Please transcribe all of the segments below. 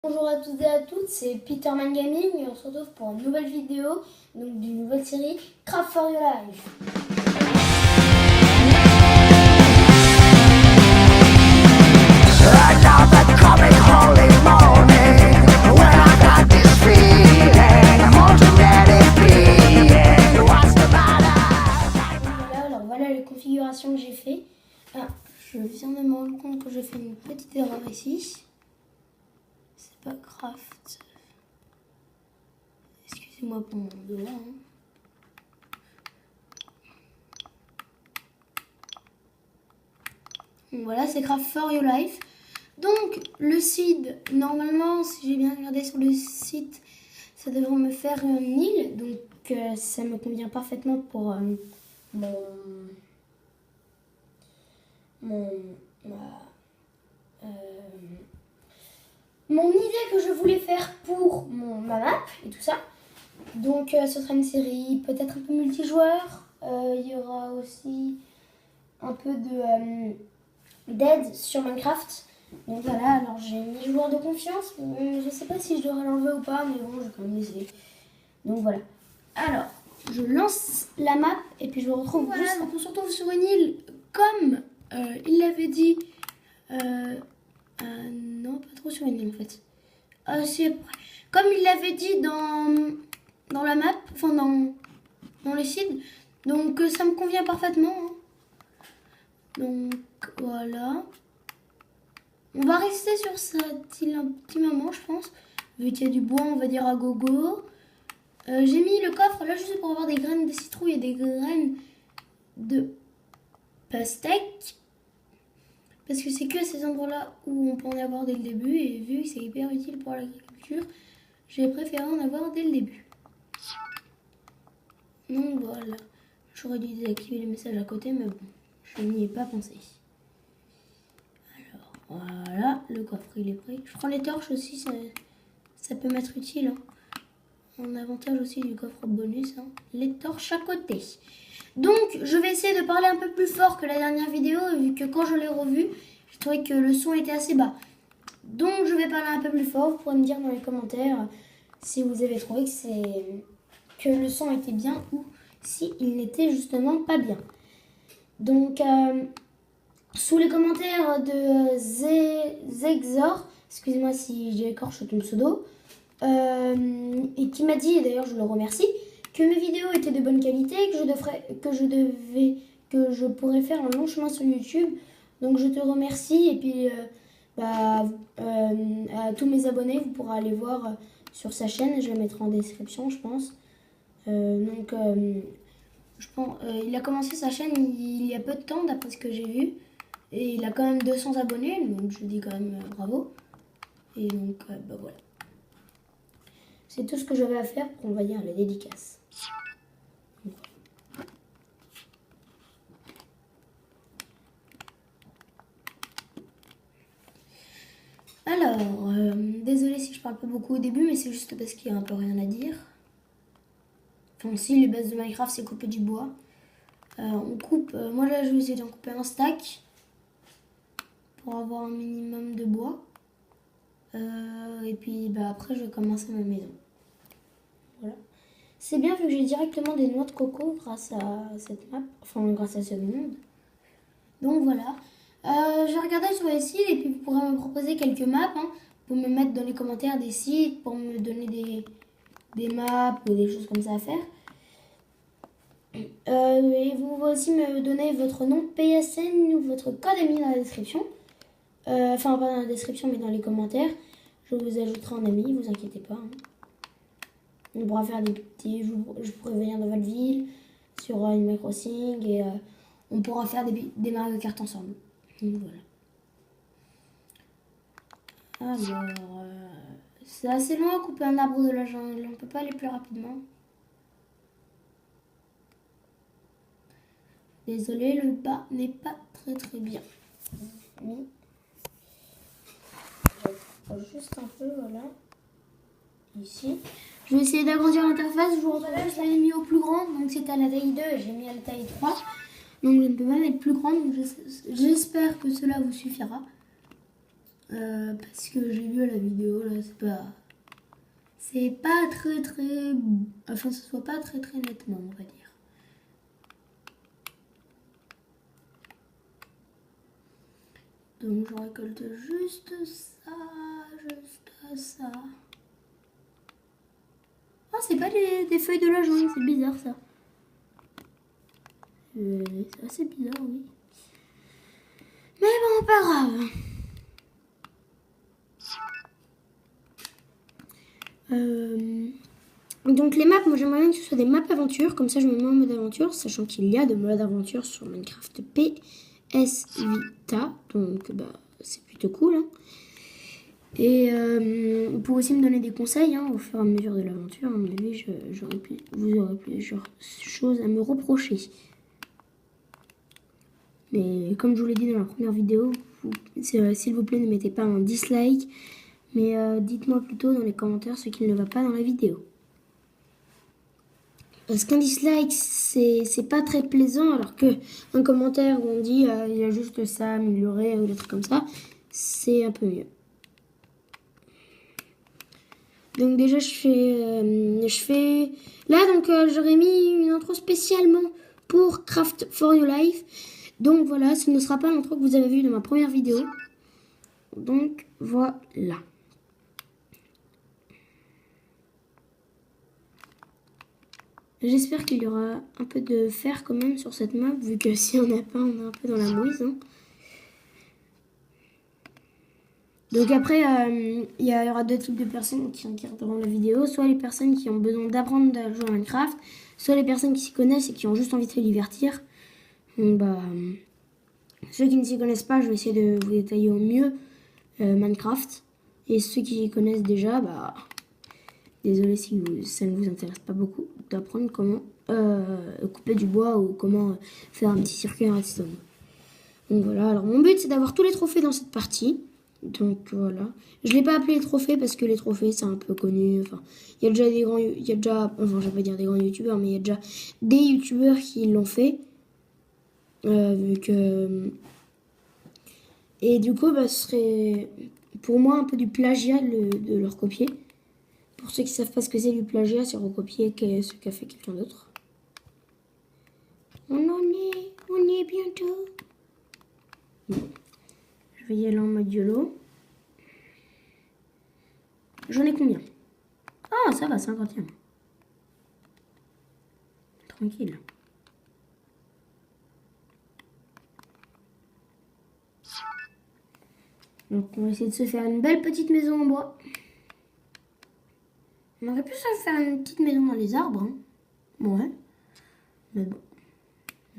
Bonjour à toutes et à toutes, c'est Peterman Gaming et on se retrouve pour une nouvelle vidéo, donc d'une nouvelle série Craft for Your Life. Voilà les configurations que j'ai fait. Ah, je viens de me rendre compte que j'ai fait une petite erreur ici. C'est pas craft. Excusez-moi pour mon doigt. Donc voilà, c'est Craft for Your Life. Donc le seed, normalement, si j'ai bien regardé sur le site, ça devrait me faire une île. Donc ça me convient parfaitement pour mon idée que je voulais faire pour ma map et tout ça. Donc ce sera une série peut-être un peu multijoueur. Il y aura aussi un peu d'aide sur Minecraft. Donc voilà, alors j'ai mis joueur de confiance. Je sais pas si je devrais l'enlever ou pas, mais bon, je vais quand même essayer. Donc voilà. Alors, je lance la map et puis je vous retrouve. Voilà, juste... donc on se retrouve sur une île comme il l'avait dit. Non, pas trop sur une île en fait. Comme il l'avait dit dans la map, enfin dans les sites. Donc ça me convient parfaitement. Hein. Donc voilà. On va rester sur cette île un petit moment, je pense. Vu qu'il y a du bois, on va dire à gogo. J'ai mis le coffre là juste pour avoir des graines de citrouille et des graines de pastèque. Parce que c'est que à ces endroits-là où on peut en avoir dès le début. Et vu que c'est hyper utile pour l'agriculture, j'ai préféré en avoir dès le début. Donc voilà. J'aurais dû désactiver les messages à côté, mais bon, je n'y ai pas pensé. Alors voilà, le coffre il est prêt. Je prends les torches aussi, ça peut m'être utile. Hein. Un avantage aussi du coffre bonus, hein. Les torches à côté. Donc je vais essayer de parler un peu plus fort que la dernière vidéo, vu que quand je l'ai revu, j'ai trouvé que le son était assez bas. Donc je vais parler un peu plus fort. Vous pourrez me dire dans les commentaires si vous avez trouvé que le son était bien ou si il n'était justement pas bien. Donc sous les commentaires de Zegzor, excusez-moi si j'écorche ton pseudo, et qui m'a dit, et d'ailleurs je le remercie, que mes vidéos étaient de bonne qualité, que je pourrais faire un long chemin sur YouTube. Donc je te remercie et puis à tous mes abonnés, vous pourrez aller voir sur sa chaîne, je la mettrai en description je pense. Il a commencé sa chaîne il y a peu de temps d'après ce que j'ai vu. Et il a quand même 200 abonnés, donc je dis quand même bravo. Et donc voilà. C'est tout ce que j'avais à faire pour envoyer la dédicace. Alors, désolée si je parle pas beaucoup au début, mais c'est juste parce qu'il y a un peu rien à dire. Enfin si, les bases de Minecraft c'est couper du bois. On coupe, moi là je vais essayer d'en couper un stack pour avoir un minimum de bois. Et puis après je vais commencer ma maison. Voilà. C'est bien vu que j'ai directement des noix de coco grâce à cette map, enfin grâce à ce monde. Donc voilà. J'ai regardé sur les sites et puis vous pourrez me proposer quelques maps. Hein, pour me mettre dans les commentaires des sites, pour me donner des maps ou des choses comme ça à faire. Et vous pouvez aussi me donner votre nom PSN ou votre code ami dans la description. Enfin pas dans la description mais dans les commentaires. Je vous ajouterai en ami, vous inquiétez pas. Hein. On pourra faire des petits... Je pourrais venir dans votre ville sur Animal Crossing et on pourra faire des Mario Kart ensemble. Donc voilà. Alors, c'est assez loin à couper un arbre de la jungle. On peut pas aller plus rapidement. Désolé, le bas n'est pas très bien. Oui. Juste un peu, voilà. Ici. Je vais essayer d'agrandir l'interface. Je vous retrouve. Je l'avais mis au plus grand, donc c'était à la taille 2 et j'ai mis à la taille 3. Donc je ne peux pas mettre plus grand, donc j'espère que cela vous suffira. parce que j'ai vu la vidéo là, c'est pas très enfin ça se voit pas très nettement, on va dire. Donc je récolte juste ça. Ah, c'est pas des feuilles de la jaune, c'est bizarre ça. C'est assez bizarre, oui. Mais bon, pas grave. Donc les maps, moi j'aimerais bien que ce soit des maps aventure, comme ça je me mets en mode aventure, sachant qu'il y a de mode aventure sur Minecraft PS Vita, donc c'est plutôt cool. Hein. Et vous pouvez aussi me donner des conseils au fur et à mesure de l'aventure. À mon avis, vous aurez plusieurs choses à me reprocher. Mais comme je vous l'ai dit dans la première vidéo, s'il vous plaît, ne mettez pas un dislike, mais dites-moi plutôt dans les commentaires ce qui ne va pas dans la vidéo. Parce qu'un dislike, c'est pas très plaisant, alors qu'un commentaire où on dit il y a juste ça, amélioré ou des trucs comme ça, c'est un peu mieux. Donc déjà je fais... Là donc j'aurais mis une intro spécialement pour Craft for Your Life. Donc voilà, ce ne sera pas l'intro que vous avez vu dans ma première vidéo. Donc voilà. J'espère qu'il y aura un peu de fer quand même sur cette map, vu que si on n'a pas, on est un peu dans la mouise. Hein. Donc après, il y aura deux types de personnes qui regarderont la vidéo. Soit les personnes qui ont besoin d'apprendre à jouer à Minecraft, soit les personnes qui s'y connaissent et qui ont juste envie de se divertir. Donc, ceux qui ne s'y connaissent pas, je vais essayer de vous détailler au mieux Minecraft. Et ceux qui s'y connaissent déjà, désolé si ça ne vous intéresse pas beaucoup, d'apprendre comment couper du bois ou comment faire un petit circuit en redstone. Donc voilà, alors mon but c'est d'avoir tous les trophées dans cette partie. Donc voilà, je ne l'ai pas appelé les trophées parce que les trophées c'est un peu connu. Enfin, il y a déjà enfin je vais pas dire des grands youtubeurs, mais il y a déjà des youtubeurs qui l'ont fait. Vu que... Et du coup, ce serait pour moi un peu du plagiat de leur copier. Pour ceux qui ne savent pas ce que c'est du plagiat, c'est recopier ce qu'a fait quelqu'un d'autre. On y est bientôt. Bon. Je vais y aller en mode YOLO. J'en ai combien? Ah, ça va, 51. Tranquille. Donc on va essayer de se faire une belle petite maison en bois. On aurait pu se faire une petite maison dans les arbres. Hein. Ouais. Mais bon.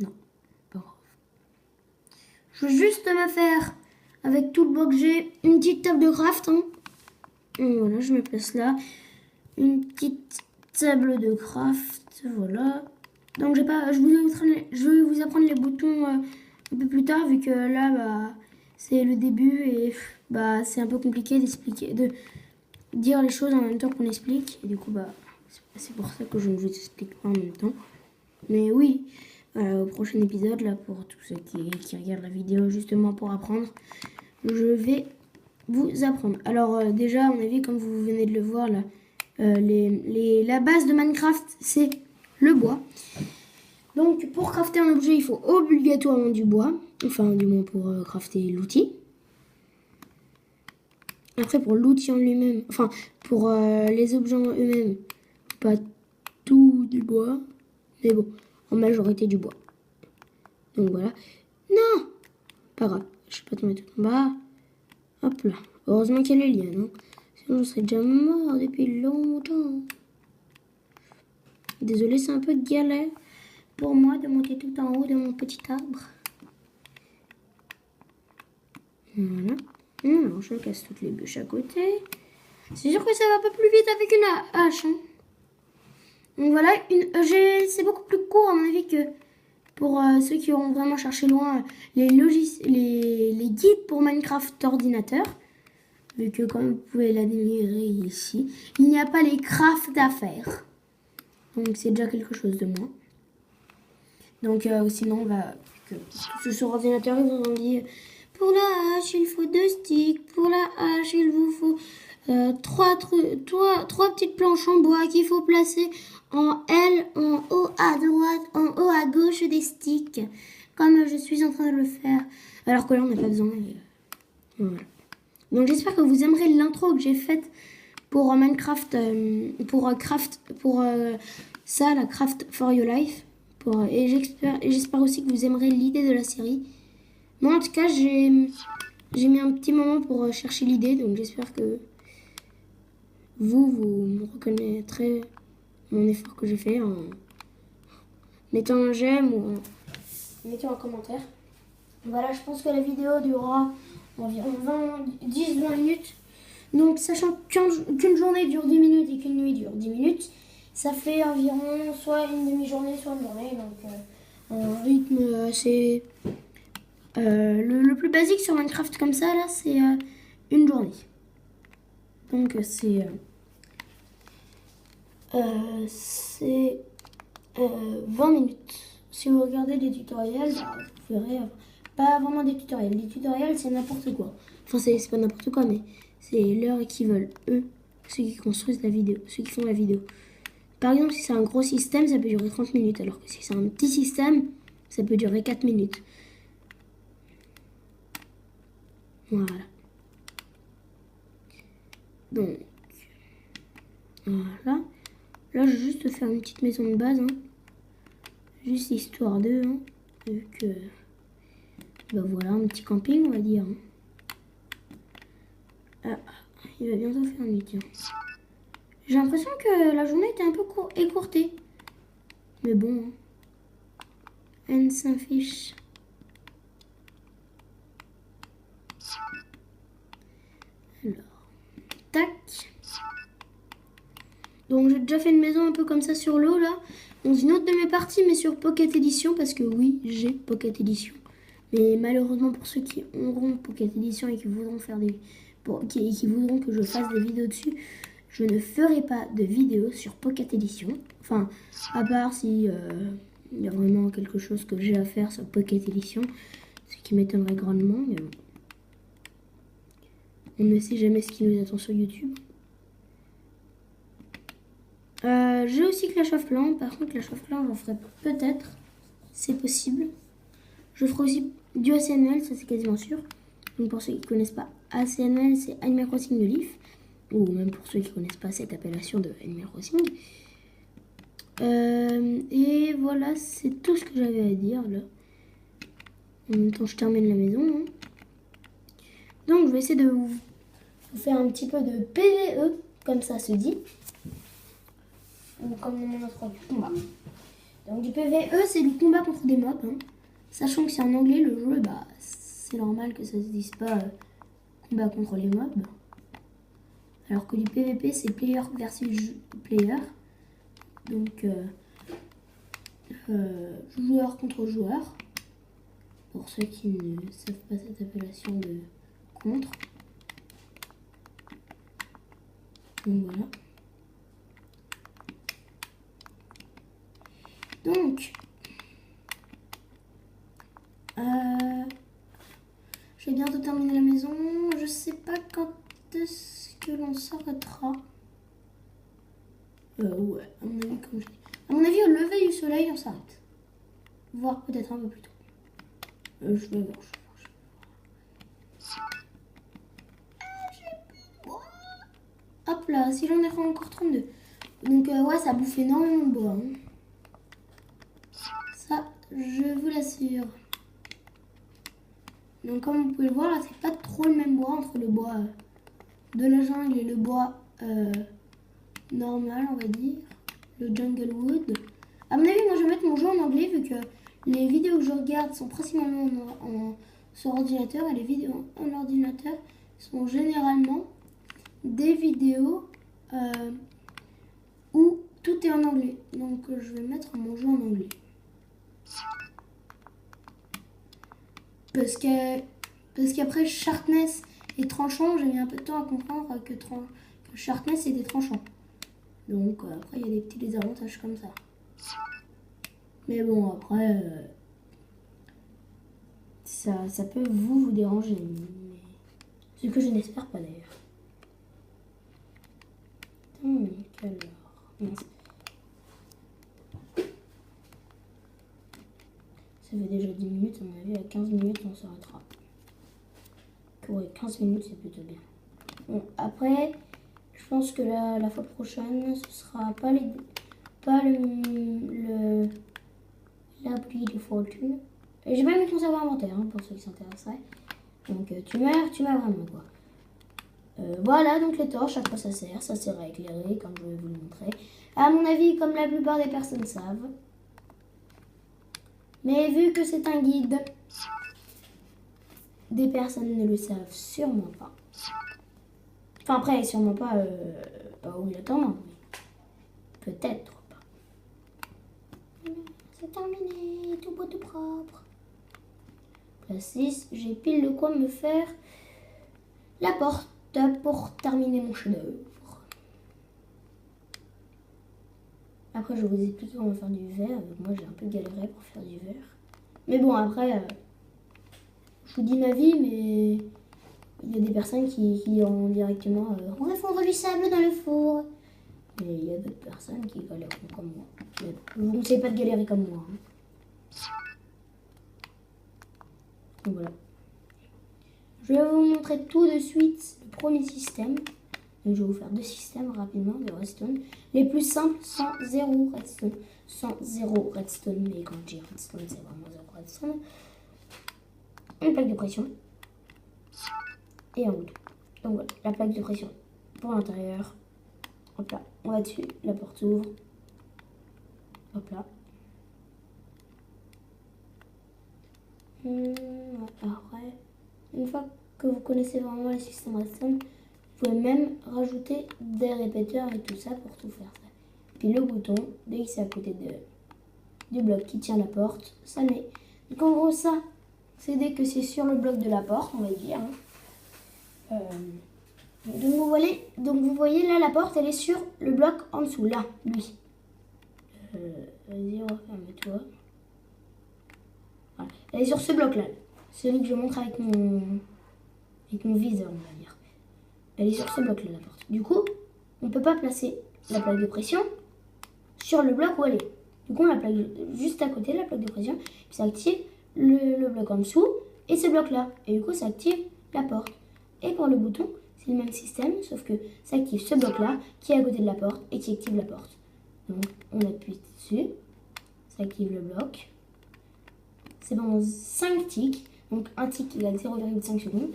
Non. Pas grave. Je veux juste me faire, avec tout le bois que j'ai, une petite table de craft. Hein. Et voilà, je me place là. Une petite table de craft. Voilà. Donc je vais vous apprendre les boutons un peu plus tard, vu que là, c'est le début et c'est un peu compliqué de dire les choses en même temps qu'on explique. Et du coup, c'est pour ça que je ne vous explique pas en même temps. Mais oui, au prochain épisode, là, pour tous ceux qui regardent la vidéo justement pour apprendre, je vais vous apprendre. Alors déjà, à mon avis, comme vous venez de le voir là, la base de Minecraft, c'est le bois. Donc pour crafter un objet, il faut obligatoirement du bois. Enfin, du moins pour crafter l'outil. Après, pour l'outil en lui-même, enfin, pour les objets en eux-mêmes, pas tout du bois. Mais bon, en majorité du bois. Donc voilà. Non! Pas grave, je vais pas tomber tout en bas. Hop là. Heureusement qu'il y a les liens, non? Sinon, je serais déjà mort depuis longtemps. Désolé, c'est un peu de galère pour moi de monter tout en haut de mon petit arbre. Voilà. Alors, je casse toutes les bûches à côté. C'est sûr que ça va un peu plus vite avec une hache. Hein. Donc voilà, c'est beaucoup plus court à mon avis que pour ceux qui auront vraiment cherché loin les guides pour Minecraft ordinateur. Vu que comme vous pouvez l'admirer ici, il n'y a pas les crafts à faire. Donc c'est déjà quelque chose de moins. Donc sinon, que sur ordinateur, ils vous ont dit Pour la hache, il faut 2 sticks. Pour la hache, il vous faut trois petites planches en bois qu'il faut placer en L, en haut à droite, en haut à gauche des sticks. Comme je suis en train de le faire. Alors que là, on n'a pas besoin. Voilà. Donc j'espère que vous aimerez l'intro que j'ai faite pour Minecraft, ça, la Craft for Your Life. Et j'espère aussi que vous aimerez l'idée de la série. Moi, en tout cas, j'ai mis un petit moment pour chercher l'idée, donc j'espère que vous me reconnaîtrez mon effort que j'ai fait en mettant un j'aime ou en mettant un commentaire. Voilà, je pense que la vidéo durera environ 10-20 minutes. Donc, sachant qu'une journée dure 10 minutes et qu'une nuit dure 10 minutes, ça fait environ soit une demi-journée, soit une journée. Donc, un rythme assez... le plus basique sur Minecraft comme ça, là, c'est une journée. Donc, c'est 20 minutes. Si vous regardez des tutoriels, vous verrez... Pas vraiment des tutoriels. Les tutoriels, c'est n'importe quoi. Enfin, c'est pas n'importe quoi, mais c'est l'heure qu'ils veulent, eux, ceux qui construisent la vidéo, ceux qui font la vidéo. Par exemple, si c'est un gros système, ça peut durer 30 minutes, alors que si c'est un petit système, ça peut durer 4 minutes. Voilà. Donc, voilà. Là, je vais juste faire une petite maison de base, hein. Juste histoire d'eux, hein. Vu que... Ben voilà, un petit camping, on va dire. Ah, il va bientôt faire nuit, tiens. J'ai l'impression que la journée était un peu écourtée. Mais bon. Elle s'en fiche. Alors. Tac. Donc j'ai déjà fait une maison un peu comme ça sur l'eau, là. Dans une autre de mes parties, mais sur Pocket Edition. Parce que oui, j'ai Pocket Edition. Mais malheureusement pour ceux qui auront Pocket Edition et qui voudront faire qui voudront que je fasse des vidéos dessus, je ne ferai pas de vidéo sur Pocket Edition. Enfin, à part si il y a vraiment quelque chose que j'ai à faire sur Pocket Edition, ce qui m'étonnerait grandement, mais bon. On ne sait jamais ce qui nous attend sur YouTube. J'ai aussi Clash of Clans. Par contre, Clash of Clans, j'en ferai peut-être. C'est possible. Je ferai aussi du ACNL, ça c'est quasiment sûr. Donc pour ceux qui ne connaissent pas ACNL, c'est Animal Crossing New Leaf. Ou même pour ceux qui ne connaissent pas cette appellation de Animal Crossing. Et voilà, c'est tout ce que j'avais à dire là. En même temps, je termine la maison. Hein. Donc je vais essayer de vous faire un petit peu de PvE, comme ça se dit. Ou comme mon autre combat. Donc du PvE, c'est du combat contre des mobs. Hein. Sachant que c'est en anglais le jeu, bah c'est normal que ça se dise pas combat contre les mobs. Alors que du PvP, c'est player versus player. Donc joueur contre joueur. Pour ceux qui ne savent pas cette appellation de contre. Donc voilà. Donc, je vais bientôt terminer la maison. Je sais pas quand est-ce que l'on s'arrêtera. Ouais, à mon avis, comme je dis. À mon avis, au lever du soleil, on s'arrête. Voire peut-être un peu plus tôt. Je vais voir. Hop là, si j'en ai encore 32. Donc ouais, ça bouffe énormément de bois. Hein. Ça, je vous l'assure. Donc comme vous pouvez le voir, là, c'est pas trop le même bois entre le bois de la jungle et le bois normal, on va dire. Le jungle wood. À mon avis, moi je vais mettre mon jeu en anglais vu que les vidéos que je regarde sont principalement sur ordinateur et les vidéos en ordinateur sont généralement des vidéos où tout est en anglais. Donc je vais mettre mon jeu en anglais. Parce qu'après Sharpness et Tranchant, j'ai mis un peu de temps à comprendre que Sharpness était tranchant. Donc après il y a des petits désavantages comme ça. Mais bon après ça peut vous déranger. Mais... ce que je n'espère pas d'ailleurs. Alors, mince. Ça fait déjà 10 minutes, à mon avis, à 15 minutes on s'arrêtera. Ouais, 15 minutes c'est plutôt bien. Bon, après, je pense que la fois prochaine, ce sera pas l'abri de fortune. Et j'ai même mis ton savoir inventaire, hein, pour ceux qui s'intéresseraient. Donc tu meurs vraiment quoi. Voilà donc les torches, à quoi ça sert? Ça sert à éclairer, comme je vais vous le montrer. À mon avis, comme la plupart des personnes savent. Mais vu que c'est un guide, des personnes ne le savent sûrement pas. Enfin après, sûrement pas, pas obligatoirement, mais peut-être pas. C'est terminé, tout beau, tout propre. Classe 6, j'ai pile de quoi me faire la porte pour terminer mon chef-d'œuvre. Après, je vais vous expliquer comment faire du verre. Moi, j'ai un peu galéré pour faire du verre. Mais bon, après, je vous dis ma vie, mais il y a des personnes qui diront directement on va fondre du sable dans le four. Et il y a d'autres personnes qui galèrent comme moi. Mais bon, je vous conseille pas de galérer comme moi. Hein. Donc voilà. Je vais vous montrer tout de suite le premier système. Donc je vais vous faire deux systèmes rapidement de redstone. Les plus simples sans zéro redstone. Sans zéro redstone. Mais quand je dis redstone, c'est vraiment zéro redstone. Une plaque de pression. Et un bouton. Donc voilà, la plaque de pression pour l'intérieur. Hop là, on va dessus. La porte s'ouvre. Hop là. Après, une fois que vous connaissez vraiment le système redstone, vous pouvez même rajouter des répéteurs et tout ça pour tout faire ça. Puis le bouton, dès que c'est à côté du bloc qui tient la porte, ça met. Donc en gros ça, c'est dès que c'est sur le bloc de la porte, on va dire. Hein. Donc vous voyez là la porte, elle est sur le bloc en dessous, là, lui. Vas-y, referme-toi. Voilà. Elle est sur ce bloc là, celui que je montre avec mon viseur, on va dire. Elle est sur ce bloc là, la porte. Du coup, on ne peut pas placer la plaque de pression sur le bloc où elle est. Du coup, on la place juste à côté de la plaque de pression, puis ça active le bloc en dessous et ce bloc là. Et du coup, ça active la porte. Et pour le bouton, c'est le même système, sauf que ça active ce bloc là qui est à côté de la porte et qui active la porte. Donc, on appuie dessus, ça active le bloc. C'est pendant 5 ticks, donc un tick égale 0,5 secondes,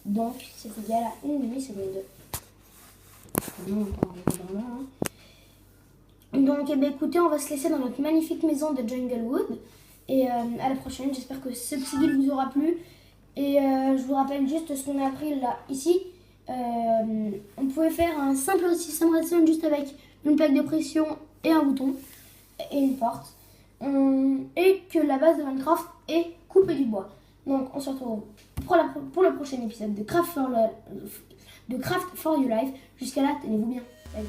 donc c'est égal à 1 demi-seconde. Donc écoutez, on va se laisser dans notre magnifique maison de Junglewood, et à la prochaine. J'espère que ce petit guide vous aura plu, et je vous rappelle juste ce qu'on a appris là, ici. On pouvait faire un simple système redstone juste avec une plaque de pression et un bouton, et une porte. Et que la base de Minecraft est couper du bois. Donc on se retrouve pour le prochain épisode de Craft for Your Life. Jusqu'à là, tenez-vous bien. Salut.